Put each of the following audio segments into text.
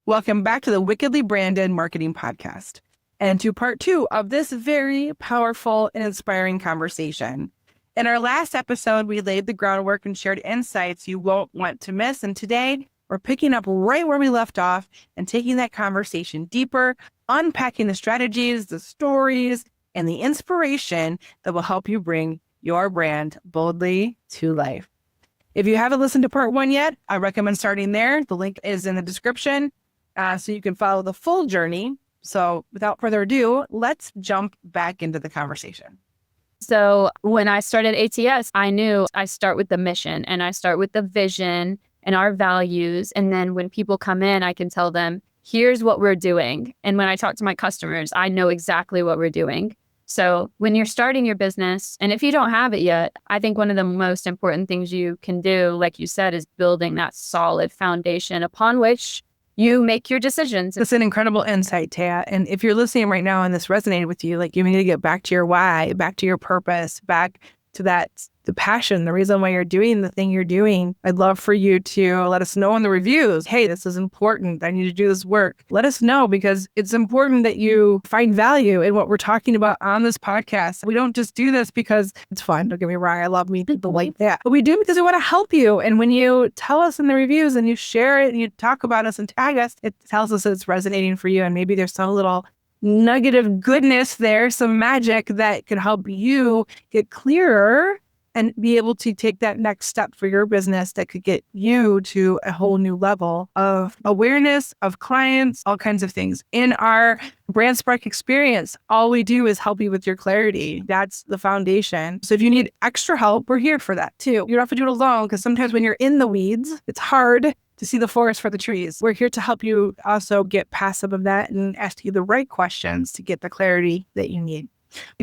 Welcome back to the Wickedly Branded Marketing Podcast and to part 2 of this very powerful and inspiring conversation. In our last episode, we laid the groundwork and shared insights you won't want to miss. And today we're picking up right where we left off and taking that conversation deeper, unpacking the strategies, the stories, and the inspiration that will help you bring your brand boldly to life. If you haven't listened to part 1 yet, I recommend starting there. The link is in the description. So you can follow the full journey. So without further ado, let's jump back into the conversation. So when I started ATS, I knew I start with the mission and I start with the vision and our values. And then when people come in, I can tell them, here's what we're doing. And when I talk to my customers, I know exactly what we're doing. So when you're starting your business, and if you don't have it yet, I think one of the most important things you can do, like you said, is building that solid foundation upon which you make your decisions. It's an incredible insight, Taya. And if you're listening right now and this resonated with you, like you need to get back to your why, back to your purpose, back to the passion, the reason why you're doing the thing you're doing. I'd love for you to let us know in the reviews. Hey, this is important. I need to do this work. Let us know because it's important that you find value in what we're talking about on this podcast. We don't just do this because it's fun. Don't get me wrong. I love meeting people like that. But we do because we want to help you. And when you tell us in the reviews and you share it and you talk about us and tag us, it tells us that it's resonating for you. And maybe there's some little nugget of goodness there, some magic that could help you get clearer and be able to take that next step for your business that could get you to a whole new level of awareness, of clients, all kinds of things. In our Brand Spark experience, all we do is help you with your clarity. That's the foundation. So if you need extra help, we're here for that too. You don't have to do it alone because sometimes when you're in the weeds, it's hard to see the forest for the trees. We're here to help you also get past some of that and ask you the right questions to get the clarity that you need.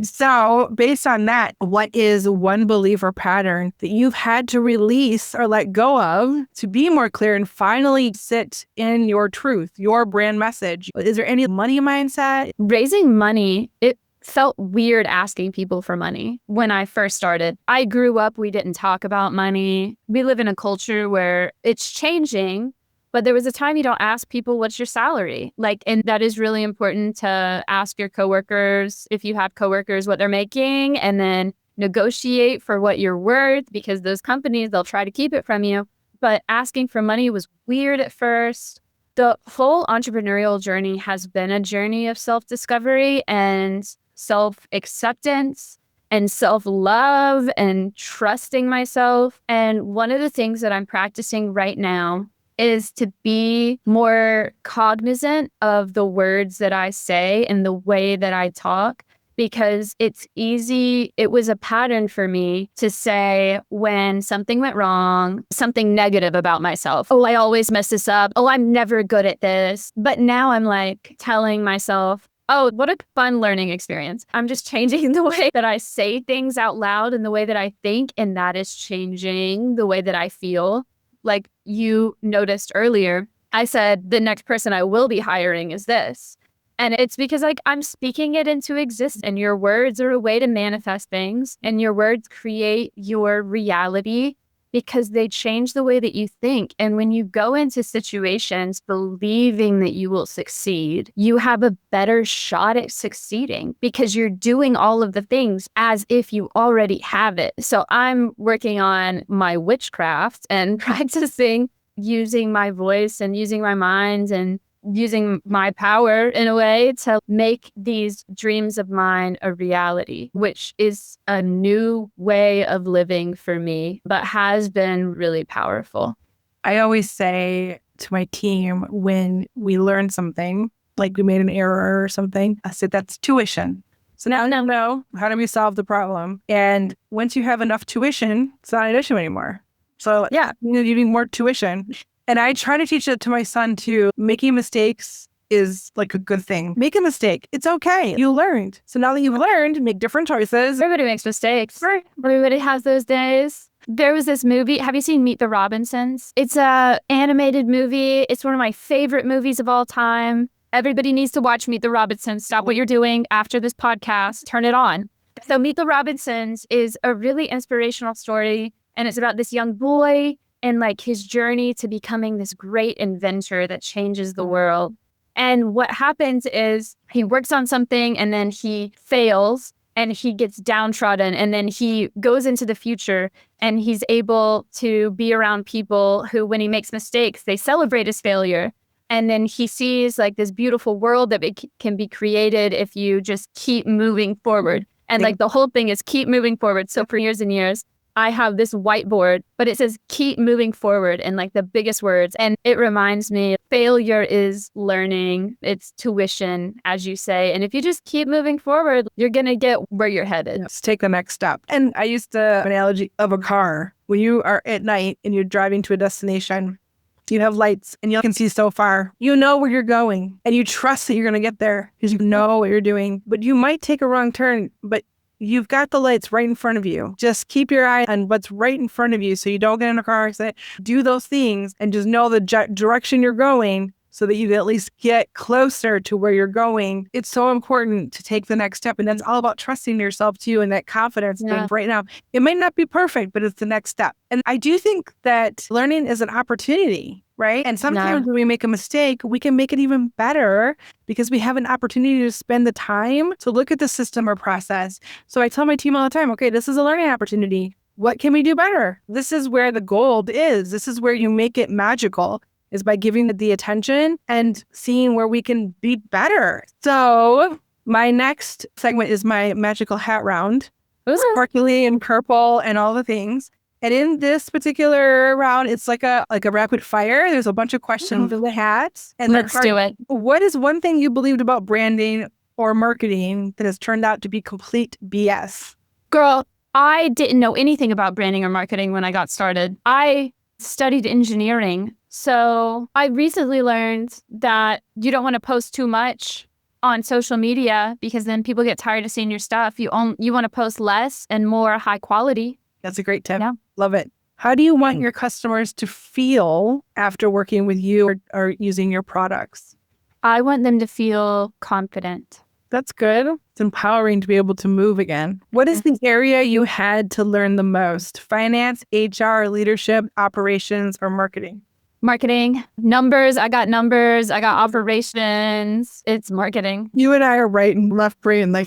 So based on that, what is one belief or pattern that you've had to release or let go of to be more clear and finally sit in your truth, your brand message? Is there any money mindset? Raising money, it felt weird asking people for money when I first started. I grew up, we didn't talk about money. We live in a culture where it's changing, but there was a time you don't ask people, what's your salary? And that is really important to ask your coworkers, if you have coworkers, what they're making, and then negotiate for what you're worth because those companies, they'll try to keep it from you. But asking for money was weird at first. The whole entrepreneurial journey has been a journey of self-discovery and self-acceptance and self-love and trusting myself. And one of the things that I'm practicing right now is to be more cognizant of the words that I say and the way that I talk, because it's easy. It was a pattern for me to say when something went wrong, something negative about myself. Oh, I always mess this up. Oh, I'm never good at this. But now I'm telling myself, oh, what a fun learning experience. I'm just changing the way that I say things out loud and the way that I think, and that is changing the way that I feel. Like you noticed earlier, I said the next person I will be hiring is this. And it's because I'm speaking it into existence, and your words are a way to manifest things, and your words create your reality because they change the way that you think. And when you go into situations believing that you will succeed, you have a better shot at succeeding because you're doing all of the things as if you already have it. So I'm working on my witchcraft and practicing using my voice and using my mind and using my power in a way to make these dreams of mine a reality, which is a new way of living for me, but has been really powerful. I always say to my team when we learn something, like we made an error or something, I said, that's tuition. So now, how do we solve the problem? And once you have enough tuition, it's not an issue anymore. So yeah, you need more tuition. And I try to teach it to my son too. Making mistakes is a good thing. Make a mistake. It's okay. You learned. So now that you've learned, make different choices. Everybody makes mistakes. Everybody has those days. There was this movie. Have you seen Meet the Robinsons? It's a animated movie. It's one of my favorite movies of all time. Everybody needs to watch Meet the Robinsons. Stop what you're doing after this podcast. Turn it on. So Meet the Robinsons is a really inspirational story. And it's about this young boy and like his journey to becoming this great inventor that changes the world. And what happens is he works on something and then he fails and he gets downtrodden, and then he goes into the future and he's able to be around people who, when he makes mistakes, they celebrate his failure. And then he sees like this beautiful world that can be created if you just keep moving forward. And like the whole thing is keep moving forward. So for years and years, I have this whiteboard, but it says keep moving forward in like the biggest words. And it reminds me failure is learning. It's tuition, as you say. And if you just keep moving forward, you're going to get where you're headed. Just take the next step. And I used the analogy of a car. When you are at night and you're driving to a destination, you have lights and you can see so far. You know where you're going and you trust that you're going to get there because you know what you're doing. But you might take a wrong turn, but you've got the lights right in front of you. Just keep your eye on what's right in front of you so you don't get in a car accident. Do those things and just know the direction you're going so that you at least get closer to where you're going. It's so important to take the next step. And that's all about trusting yourself too and that confidence thing right now. It might not be perfect, but it's the next step. And I do think that learning is an opportunity, right? And sometimes when we make a mistake, we can make it even better because we have an opportunity to spend the time to look at the system or process. So I tell my team all the time, okay, this is a learning opportunity. What can we do better? This is where the gold is. This is where you make it magical, is by giving it the attention and seeing where we can be better. So my next segment is my magical hat round. It was sparkly and purple and all the things. And in this particular round, it's like a rapid fire. There's a bunch of questions in the hats. And let's do it. What is one thing you believed about branding or marketing that has turned out to be complete BS? Girl, I didn't know anything about branding or marketing when I got started. I studied engineering. So I recently learned that you don't want to post too much on social media because then people get tired of seeing your stuff. You want to post less and more high quality. That's a great tip. Yeah. Love it. How do you want your customers to feel after working with you or using your products? I want them to feel confident. That's good. It's empowering to be able to move again. What is the area you had to learn the most? Finance, HR, leadership, operations, or marketing? Marketing, numbers. I got numbers. I got operations. It's marketing. You and I are right and left brain, like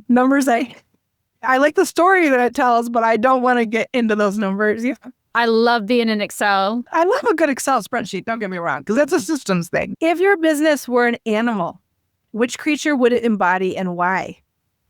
numbers. I like the story that it tells, but I don't want to get into those numbers. Yeah. I love being in Excel. I love a good Excel spreadsheet. Don't get me wrong, because that's a systems thing. If your business were an animal, which creature would it embody and why?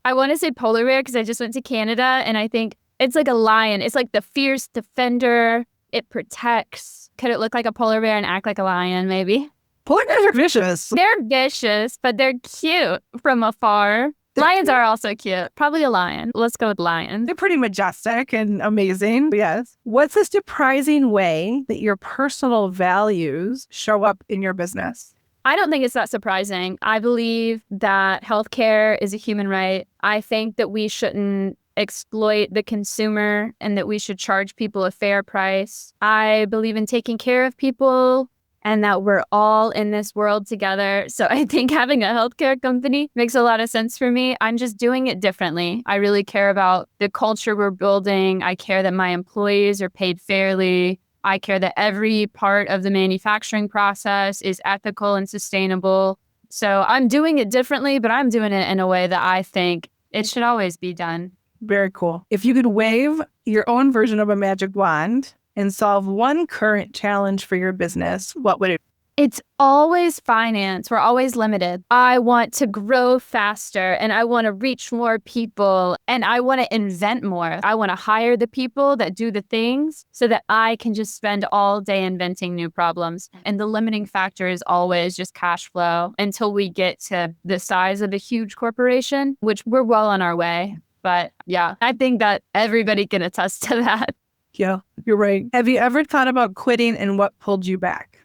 I want to say polar bear because I just went to Canada and I think it's like a lion. It's like the fierce defender. It protects. Could it look like a polar bear and act like a lion, maybe? Polar bears are vicious. They're vicious, but they're cute from afar. Lions are also cute. Probably a lion. Let's go with lion. They're pretty majestic and amazing. Yes. What's the surprising way that your personal values show up in your business? I don't think it's that surprising. I believe that healthcare is a human right. I think that we shouldn't exploit the consumer and that we should charge people a fair price. I believe in taking care of people and that we're all in this world together. So I think having a healthcare company makes a lot of sense for me. I'm just doing it differently. I really care about the culture we're building. I care that my employees are paid fairly. I care that every part of the manufacturing process is ethical and sustainable. So I'm doing it differently, but I'm doing it in a way that I think it should always be done. Very cool. If you could wave your own version of a magic wand and solve one current challenge for your business, what would it be? It's always finance. We're always limited. I want to grow faster and I want to reach more people and I want to invent more. I want to hire the people that do the things so that I can just spend all day inventing new problems. And the limiting factor is always just cash flow until we get to the size of a huge corporation, which we're well on our way. But yeah, I think that everybody can attest to that. Yeah, you're right. Have you ever thought about quitting and what pulled you back?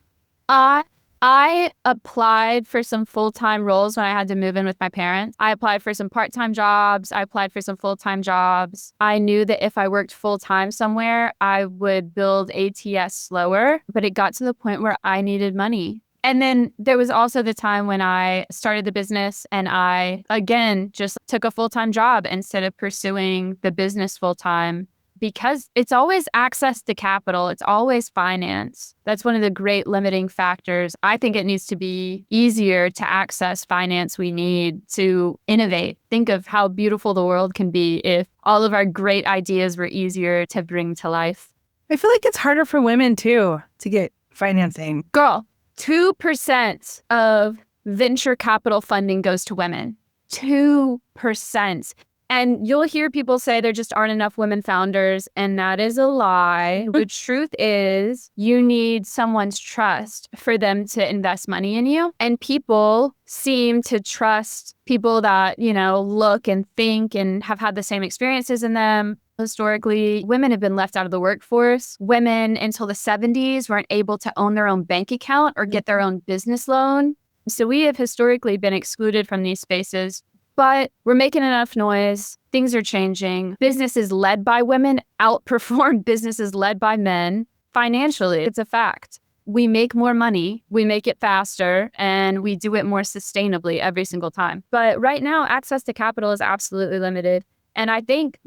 I applied for some full-time roles when I had to move in with my parents. I applied for some part-time jobs. I applied for some full-time jobs. I knew that if I worked full-time somewhere, I would build ATS slower, but it got to the point where I needed money. And then there was also the time when I started the business and I, again, just took a full-time job instead of pursuing the business full-time because it's always access to capital. It's always finance. That's one of the great limiting factors. I think it needs to be easier to access finance we need to innovate. Think of how beautiful the world can be if all of our great ideas were easier to bring to life. I feel like it's harder for women too to get financing. Girl, 2% of venture capital funding goes to women. 2%. And you'll hear people say there just aren't enough women founders, and that is a lie. The truth is you need someone's trust for them to invest money in you. And people seem to trust people that, look and think and have had the same experiences in them. Historically, women have been left out of the workforce. Women until the 70s weren't able to own their own bank account or get their own business loan. So we have historically been excluded from these spaces. But we're making enough noise. Things are changing. Businesses led by women outperform businesses led by men financially. It's a fact. We make more money, we make it faster, and we do it more sustainably every single time. But right now, access to capital is absolutely limited. And I think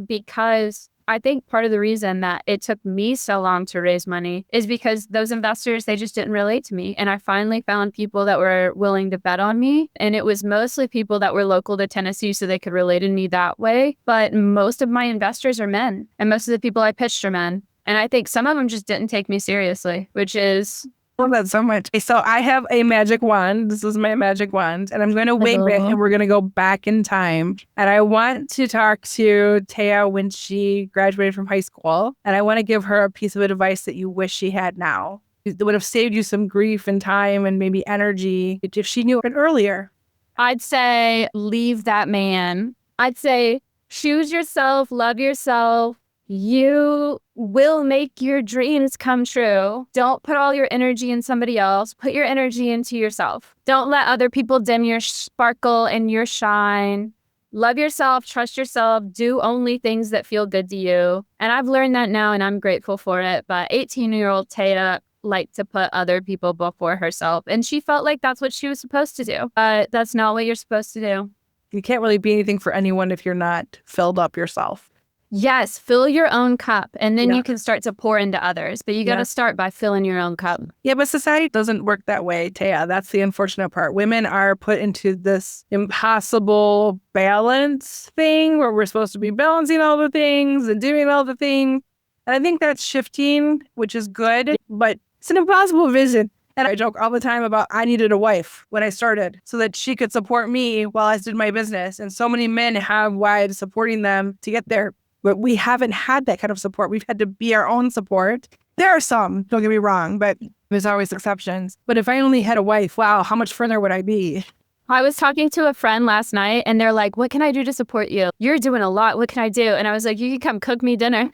part of the reason that it took me so long to raise money is because those investors, they just didn't relate to me. And I finally found people that were willing to bet on me. And it was mostly people that were local to Tennessee so they could relate to me that way. But most of my investors are men. And most of the people I pitched are men. And I think some of them just didn't take me seriously, which is... I love that so much. So I have a magic wand. This is my magic wand. And I'm going to wave it and we're going to go back in time. And I want to talk to Taya when she graduated from high school. And I want to give her a piece of advice that you wish she had now. That would have saved you some grief and time and maybe energy if she knew it earlier. I'd say leave that man. I'd say choose yourself, love yourself. You will make your dreams come true. Don't put all your energy in somebody else. Put your energy into yourself. Don't let other people dim your sparkle and your shine. Love yourself, trust yourself, do only things that feel good to you. And I've learned that now and I'm grateful for it. But 18-year-old Taya liked to put other people before herself. And she felt like that's what she was supposed to do. But that's not what you're supposed to do. You can't really be anything for anyone if you're not filled up yourself. Yes, fill your own cup and then you can start to pour into others. But you got to start by filling your own cup. Yeah, but society doesn't work that way, Taya. That's the unfortunate part. Women are put into this impossible balance thing where we're supposed to be balancing all the things and doing all the things. And I think that's shifting, which is good, but it's an impossible vision. And I joke all the time about I needed a wife when I started so that she could support me while I did my business. And so many men have wives supporting them to get there. But we haven't had that kind of support. We've had to be our own support. There are some, don't get me wrong, but there's always exceptions. But if I only had a wife, wow, how much further would I be? I was talking to a friend last night and they're like, what can I do to support you? You're doing a lot. What can I do? And I was like, you can come cook me dinner.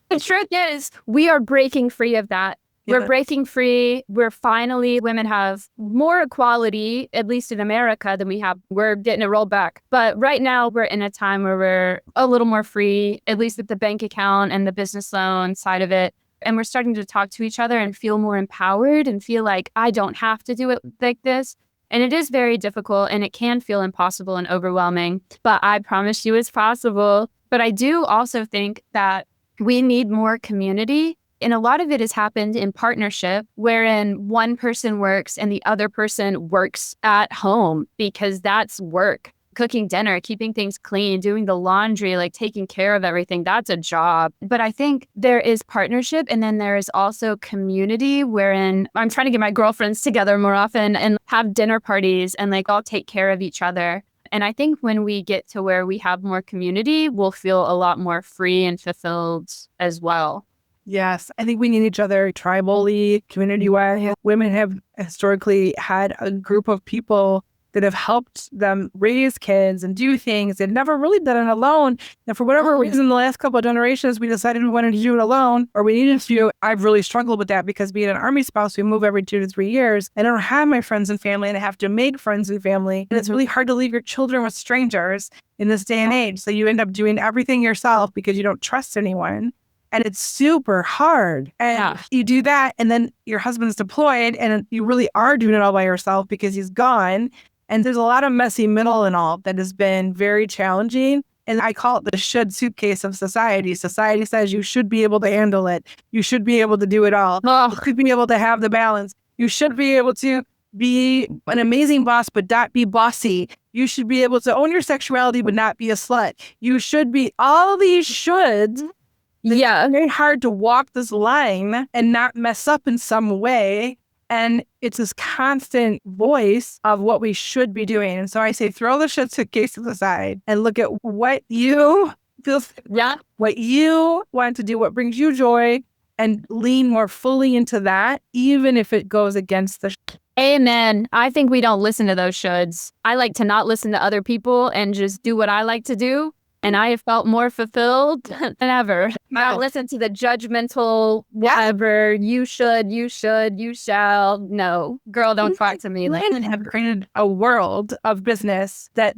The truth is, we are breaking free of that. We're breaking free. Women have more equality, at least in America, than we have. We're getting it rolled back. But right now, we're in a time where we're a little more free, at least with the bank account and the business loan side of it. And we're starting to talk to each other and feel more empowered and feel like I don't have to do it like this. And it is very difficult and it can feel impossible and overwhelming. But I promise you it's possible. But I do also think that we need more community. And a lot of it has happened in partnership, wherein one person works and the other person works at home because that's work. Cooking dinner, keeping things clean, doing the laundry, like taking care of everything, that's a job. But I think there is partnership and then there is also community wherein I'm trying to get my girlfriends together more often and have dinner parties and like all take care of each other. And I think when we get to where we have more community, we'll feel a lot more free and fulfilled as well. Yes, I think we need each other tribally, community-wise. Women have historically had a group of people that have helped them raise kids and do things and never really done it alone. And for whatever reason, the last couple of generations, we decided we wanted to do it alone or we needed to. I've really struggled with that because being an Army spouse, we move every 2 to 3 years. I don't have my friends and family and I have to make friends and family. And it's really hard to leave your children with strangers in this day and age. So you end up doing everything yourself because you don't trust anyone. And it's super hard. And you do that, and then your husband's deployed, and you really are doing it all by yourself because he's gone. And there's a lot of messy middle and all that has been very challenging. And I call it the should suitcase of society. Society says you should be able to handle it. You should be able to do it all. You should be able to have the balance. You should be able to be an amazing boss, but not be bossy. You should be able to own your sexuality, but not be a slut. You should be all these shoulds. Yeah. It's very hard to walk this line and not mess up in some way. And it's this constant voice of what we should be doing. And so I say, throw the shit suitcase to the side and look at what you feel, what you want to do, what brings you joy, and lean more fully into that, even if it goes against the Amen. I think we don't listen to those shoulds. I like to not listen to other people and just do what I like to do. And I have felt more fulfilled than ever. I don't listen to the judgmental, whatever, you should, you shall. No, girl, don't talk to me. Women have created a world of business that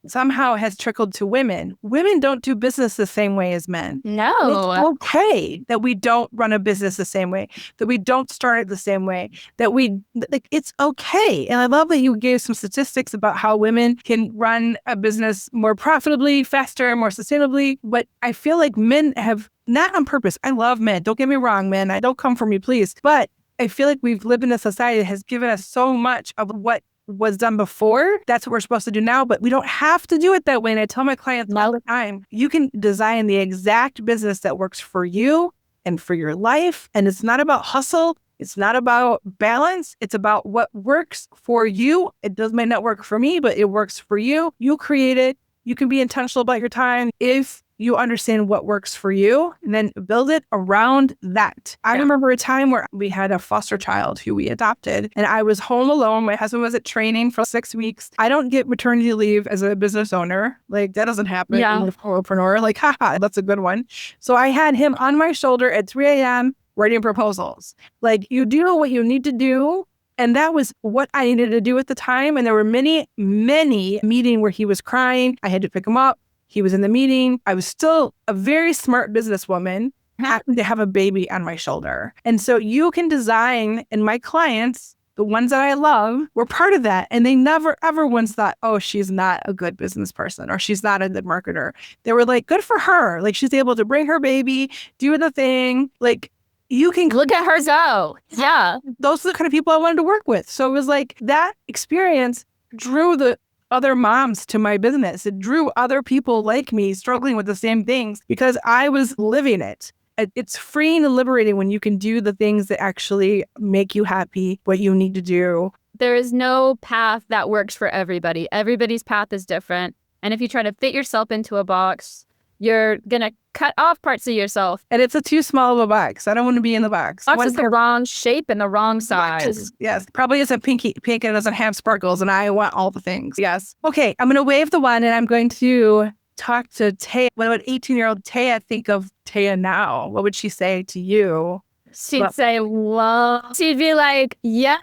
somehow has trickled to women. Women don't do business the same way as men. No. It's okay that we don't run a business the same way, that we don't start it the same way, it's okay. And I love that you gave some statistics about how women can run a business more profitably, faster, more sustainably. But I feel like men have, not on purpose. I love men. Don't get me wrong, men. I don't come for me, please. But I feel like we've lived in a society that has given us so much of what was done before. That's what we're supposed to do now, but we don't have to do it that way. And I tell my clients all the time, you can design the exact business that works for you and for your life. And it's not about hustle. It's not about balance. It's about what works for you. Might not work for me, but it works for you. You create it. You can be intentional about your time if you understand what works for you, and then build it around that. I remember a time where we had a foster child who we adopted, and I was home alone. My husband was at training for 6 weeks. I don't get maternity leave as a business owner. Like, that doesn't happen. Yeah. I'm a solopreneur. Like, haha, that's a good one. So I had him on my shoulder at 3 a.m. writing proposals. Like, you do what you need to do. And that was what I needed to do at the time. And there were many meetings where he was crying. I had to pick him up. He was in the meeting. I was still a very smart businesswoman, happened to have a baby on my shoulder. And so you can design, and my clients, the ones that I love, were part of that. And they never, ever once thought, oh, she's not a good business person or she's not a good marketer. They were like, good for her. Like, she's able to bring her baby, do the thing. Like, you can look at her go. Yeah. Those are the kind of people I wanted to work with. So it was like that experience drew the other moms to my business. It drew other people like me struggling with the same things because I was living it. It's freeing and liberating when you can do the things that actually make you happy, what you need to do. There is no path that works for everybody. Everybody's path is different. And if you try to fit yourself into a box, you're going to cut off parts of yourself. And it's too small of a box. I don't want to be in the box. Box is the wrong shape and the wrong size. Yes. Probably isn't pink and doesn't have sparkles, and I want all the things. Yes. Okay. I'm going to wave the wand, and I'm going to talk to Taya. What would 18-year-old Taya think of Taya now? What would she say to you? She'd say, well, she'd be like, yes,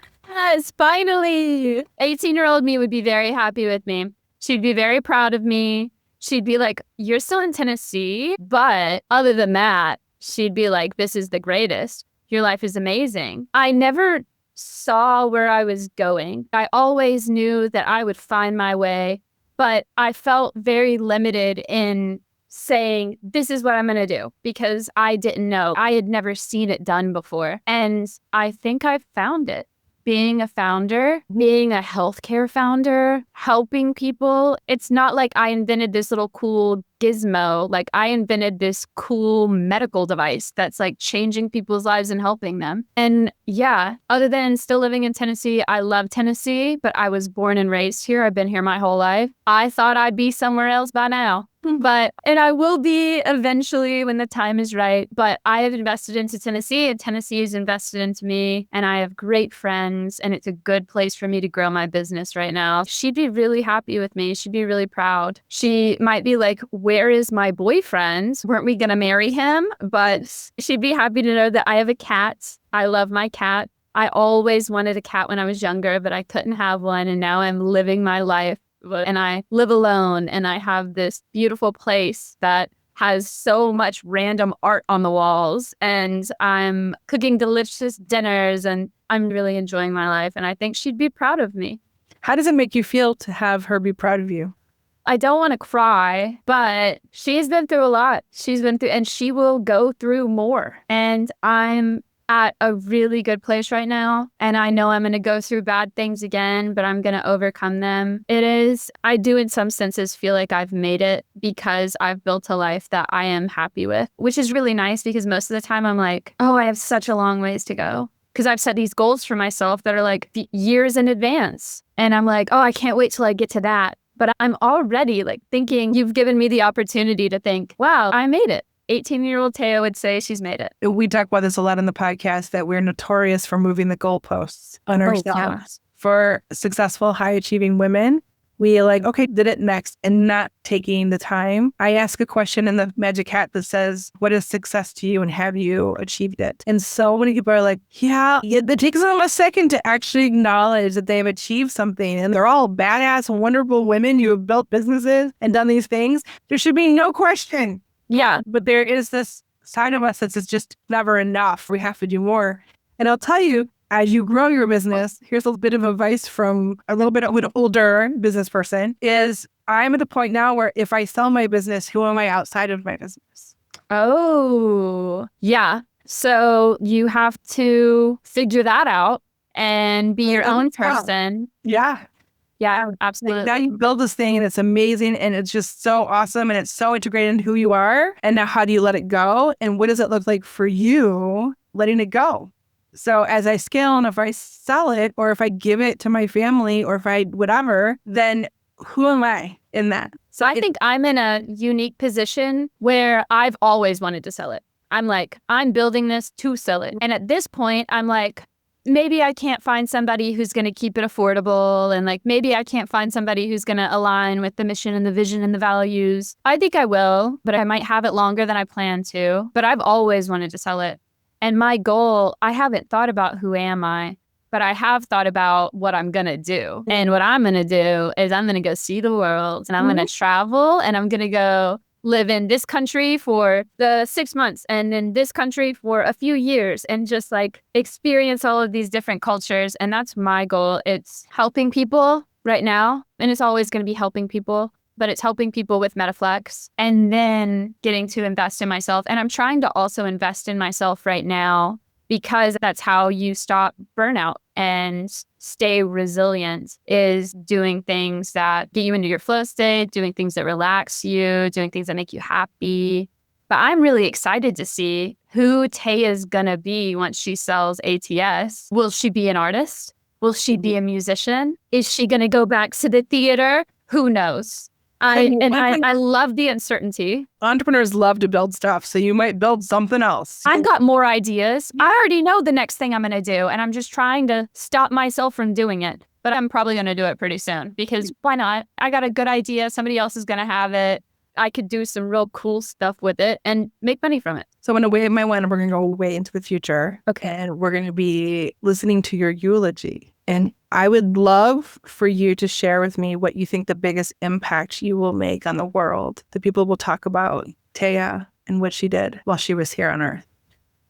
finally. 18-year-old me would be very happy with me. She'd be very proud of me. She'd be like, you're still in Tennessee, but other than that, she'd be like, this is the greatest. Your life is amazing. I never saw where I was going. I always knew that I would find my way, but I felt very limited in saying, this is what I'm going to do, because I didn't know. I had never seen it done before. And I think I found it. Being a founder, being a healthcare founder, helping people. It's not like I invented this little cool gizmo. Like, I invented this cool medical device that's like changing people's lives and helping them. And yeah, other than still living in Tennessee, I love Tennessee, but I was born and raised here. I've been here my whole life. I thought I'd be somewhere else by now. And I will be eventually when the time is right. But I have invested into Tennessee, and Tennessee has invested into me. And I have great friends, and it's a good place for me to grow my business right now. She'd be really happy with me. She'd be really proud. She might be like, where is my boyfriend? Weren't we going to marry him? But she'd be happy to know that I have a cat. I love my cat. I always wanted a cat when I was younger, but I couldn't have one. And now I'm living my life. And I live alone, and I have this beautiful place that has so much random art on the walls, and I'm cooking delicious dinners, and I'm really enjoying my life. And I think she'd be proud of me. How does it make you feel to have her be proud of you? I don't want to cry, but she's been through a lot. And she will go through more. And I'm at a really good place right now. And I know I'm going to go through bad things again, but I'm going to overcome them. I do in some senses feel like I've made it because I've built a life that I am happy with, which is really nice because most of the time I'm like, oh, I have such a long ways to go. Because I've set these goals for myself that are like years in advance. And I'm like, oh, I can't wait till I get to that. But I'm already like thinking you've given me the opportunity to think, wow, I made it. 18-year-old Taya would say she's made it. We talk about this a lot in the podcast, that we're notorious for moving the goalposts on ourselves. Yeah. For successful, high-achieving women, we like, okay, did it next, and not taking the time. I ask a question in the magic hat that says, what is success to you and have you achieved it? And so many people are like, yeah, it takes them a second to actually acknowledge that they've achieved something. And they're all badass, wonderful women. You have built businesses and done these things. There should be no question. Yeah. But there is this side of us that's just never enough. We have to do more. And I'll tell you, as you grow your business, here's a bit of advice from a little bit of an older business person, is I'm at the point now where if I sell my business, who am I outside of my business? Oh, yeah. So you have to figure that out and be your own person. Yeah. Yeah, absolutely. Now you build this thing and it's amazing and it's just so awesome and it's so integrated into who you are. And now how do you let it go? And what does it look like for you letting it go? So as I scale, and if I sell it or if I give it to my family or if I whatever, then who am I in that? So I think I'm in a unique position where I've always wanted to sell it. I'm like, I'm building this to sell it. And at this point, I'm like, maybe I can't find somebody who's going to keep it affordable. And like, maybe I can't find somebody who's going to align with the mission and the vision and the values. I think I will, but I might have it longer than I plan to. But I've always wanted to sell it. And my goal, I haven't thought about who am I, but I have thought about what I'm going to do. And what I'm going to do is I'm going to go see the world and I'm going to travel and I'm going to go live in this country for the 6 months and in this country for a few years and just like experience all of these different cultures. And that's my goal. It's helping people right now. And it's always going to be helping people. But it's helping people with Metaflex and then getting to invest in myself. And I'm trying to also invest in myself right now because that's how you stop burnout and stay resilient, is doing things that get you into your flow state, doing things that relax you, doing things that make you happy. But I'm really excited to see who Taya's gonna be once she sells ATS. Will she be an artist? Will she be a musician? Is she gonna go back to the theater? Who knows? I love the uncertainty. Entrepreneurs love to build stuff, so you might build something else. I've got more ideas. I already know the next thing I'm going to do, and I'm just trying to stop myself from doing it. But I'm probably going to do it pretty soon because why not? I got a good idea. Somebody else is going to have it. I could do some real cool stuff with it and make money from it. So I'm going to wave my wand and we're going to go way into the future. Okay. And we're going to be listening to your eulogy. And I would love for you to share with me what you think the biggest impact you will make on the world. The people will talk about Taya and what she did while she was here on Earth.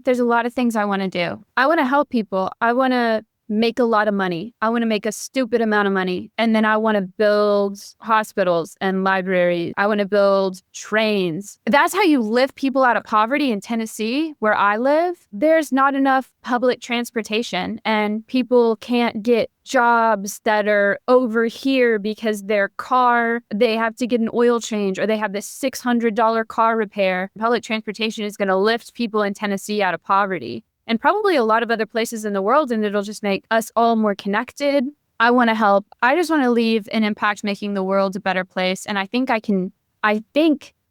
There's a lot of things I want to do. I want to help people. I want to make a lot of money. I want to make a stupid amount of money. And then I want to build hospitals and libraries. I want to build trains. That's how you lift people out of poverty in Tennessee, where I live. There's not enough public transportation and people can't get jobs that are over here because their car, they have to get an oil change or they have this $600 car repair. Public transportation is going to lift people in Tennessee out of poverty. And probably a lot of other places in the world, and it'll just make us all more connected. I want to help. I just want to leave an impact making the world a better place. And I think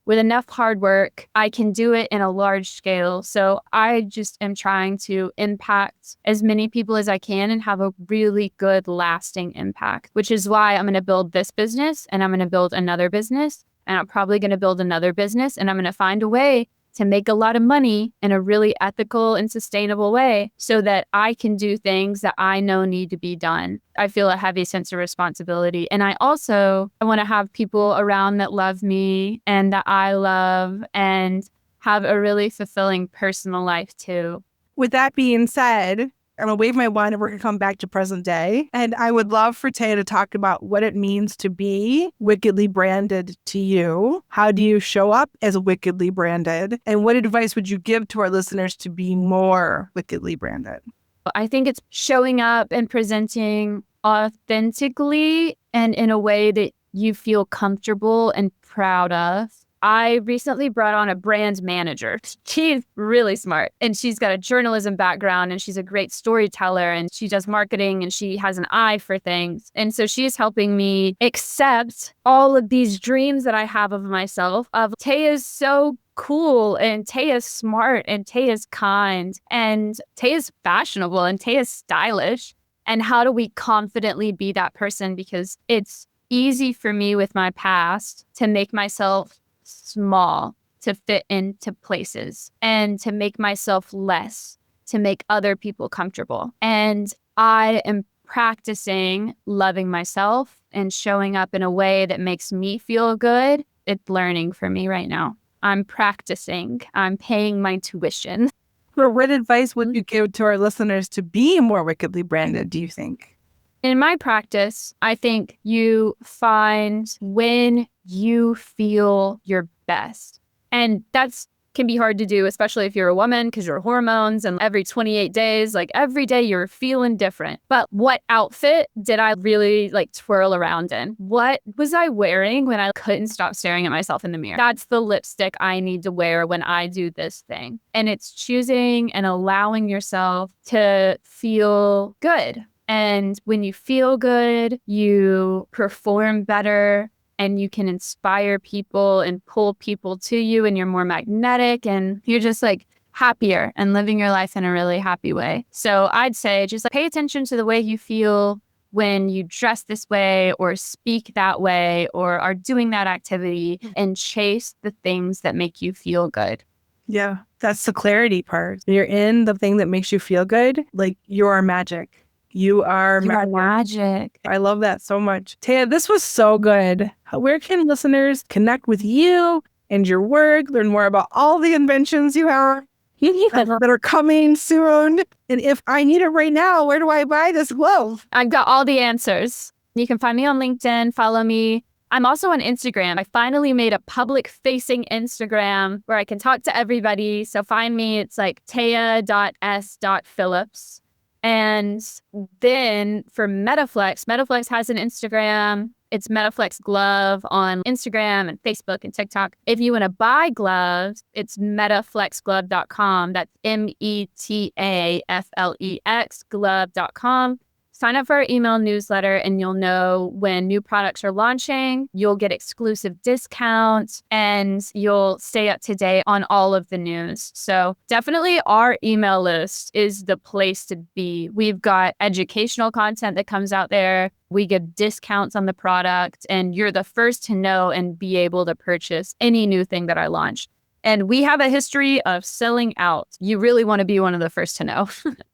with enough hard work, I can do it in a large scale. So I just am trying to impact as many people as I can and have a really good lasting impact, which is why I'm going to build this business and I'm going to build another business and I'm probably going to build another business and I'm going to find a way to make a lot of money in a really ethical and sustainable way so that I can do things that I know need to be done. I feel a heavy sense of responsibility. And I want to have people around that love me and that I love and have a really fulfilling personal life too. With that being said, I'm going to wave my wand and we're going to come back to present day. And I would love for Taya to talk about what it means to be wickedly branded to you. How do you show up as wickedly branded? And what advice would you give to our listeners to be more wickedly branded? I think it's showing up and presenting authentically and in a way that you feel comfortable and proud of. I recently brought on a brand manager. She's really smart and she's got a journalism background and she's a great storyteller and she does marketing and she has an eye for things. And so she's helping me accept all of these dreams that I have of myself of Taya's so cool and Taya's smart and Taya's kind and Taya's fashionable and Taya's stylish. And how do we confidently be that person? Because it's easy for me with my past to make myself small to fit into places and to make myself less to make other people comfortable. And I am practicing loving myself and showing up in a way that makes me feel good. It's learning for me right now. I'm practicing. I'm paying my tuition. What advice would you give to our listeners to be more wickedly branded, do you think? In my practice, I think you find when you feel your best. And that's can be hard to do, especially if you're a woman because your hormones and every 28 days, like every day you're feeling different. But what outfit did I really twirl around in? What was I wearing when I couldn't stop staring at myself in the mirror? That's the lipstick I need to wear when I do this thing. And it's choosing and allowing yourself to feel good. And when you feel good, you perform better and you can inspire people and pull people to you and you're more magnetic and you're just happier and living your life in a really happy way. So I'd say just pay attention to the way you feel when you dress this way or speak that way or are doing that activity and chase the things that make you feel good. Yeah, that's the clarity part. You're in the thing that makes you feel good. You are magic. You are magic. I love that so much. Taya, this was so good. Where can listeners connect with you and your work, learn more about all the inventions you have that are coming soon? And if I need it right now, where do I buy this glove? I've got all the answers. You can find me on LinkedIn, follow me. I'm also on Instagram. I finally made a public-facing Instagram where I can talk to everybody. So find me. It's taya.s.phillips. And then for Metaflex has an Instagram. It's Metaflex Glove on Instagram and Facebook and TikTok. If you want to buy gloves, it's metaflexglove.com. That's METAFLEX glove.com. Sign up for our email newsletter and you'll know when new products are launching. You'll get exclusive discounts and you'll stay up to date on all of the news. So definitely our email list is the place to be. We've got educational content that comes out there. We give discounts on the product and you're the first to know and be able to purchase any new thing that I launch. And we have a history of selling out. You really want to be one of the first to know.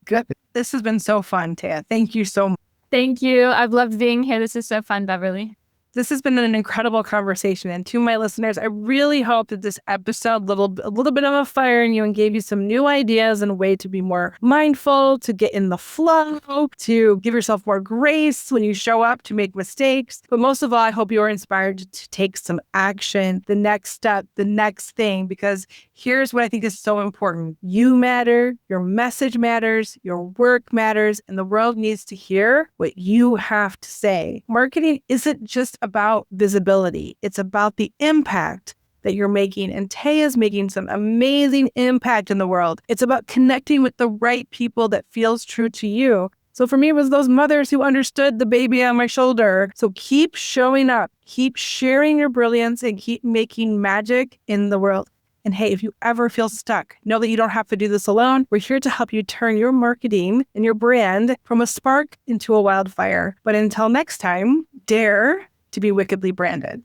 Good. This has been so fun, Taya. Thank you so much. Thank you. I've loved being here. This is so fun, Beverly. This has been an incredible conversation. And to my listeners, I really hope that this episode a little bit of a fire in you and gave you some new ideas and a way to be more mindful, to get in the flow, to give yourself more grace when you show up, to make mistakes. But most of all, I hope you are inspired to take some action, the next step, the next thing, because here's what I think is so important. You matter, your message matters, your work matters, and the world needs to hear what you have to say. Marketing isn't just about visibility. It's about the impact that you're making. And Taya's making some amazing impact in the world. It's about connecting with the right people that feels true to you. So for me, it was those mothers who understood the baby on my shoulder. So keep showing up, keep sharing your brilliance, and keep making magic in the world. And hey, if you ever feel stuck, know that you don't have to do this alone. We're here to help you turn your marketing and your brand from a spark into a wildfire. But until next time, dare to be wickedly branded.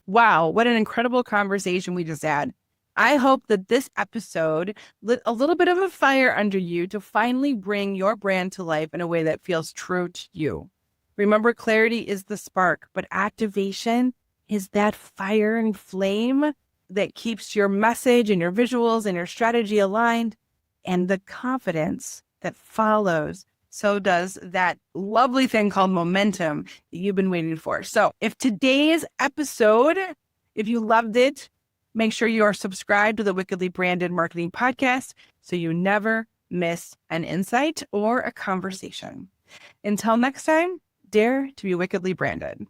Wow, what an incredible conversation we just had. I hope that this episode lit a little bit of a fire under you to finally bring your brand to life in a way that feels true to you. Remember, clarity is the spark, but activation is that fire and flame that keeps your message and your visuals and your strategy aligned, and the confidence that follows. So does that lovely thing called momentum that you've been waiting for. So if today's episode, if you loved it, make sure you are subscribed to the Wickedly Branded Marketing Podcast so you never miss an insight or a conversation. Until next time, dare to be wickedly branded.